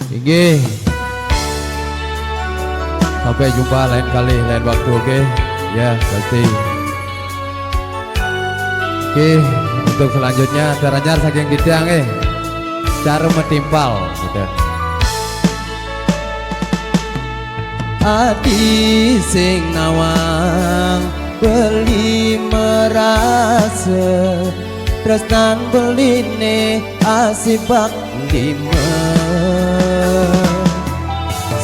Tinggi. Sampai jumpa lain kali, lain waktu, oke? Ya, pasti. Oke, untuk selanjutnya caranya saking gidang cara metimpal gitu. Adi sing nawang beli merasa tresnan beline asibak lima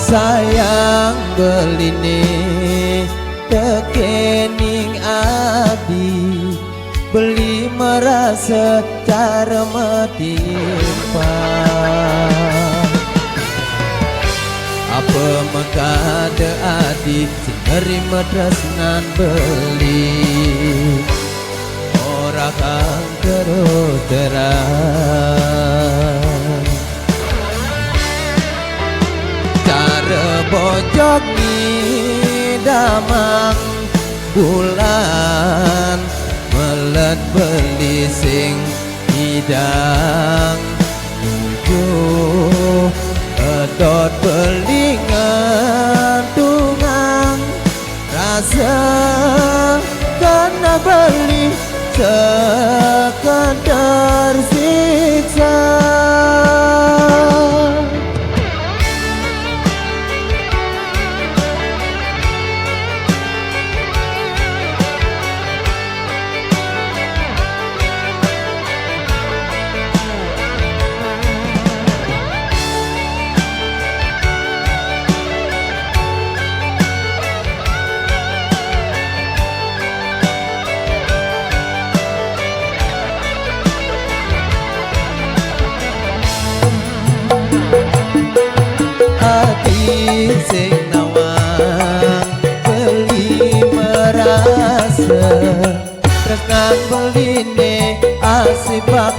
sayang beline tekening adi beli merasa cara metimpal apa mengkada adi sing nerima tresnan beli ora kang terus terang cara bojok damang bulan melet beli sing hidang nuju edot beli ngantungan rasa kena beli sekadar siksa. Sing nawang beli merasa tresnan beline asibak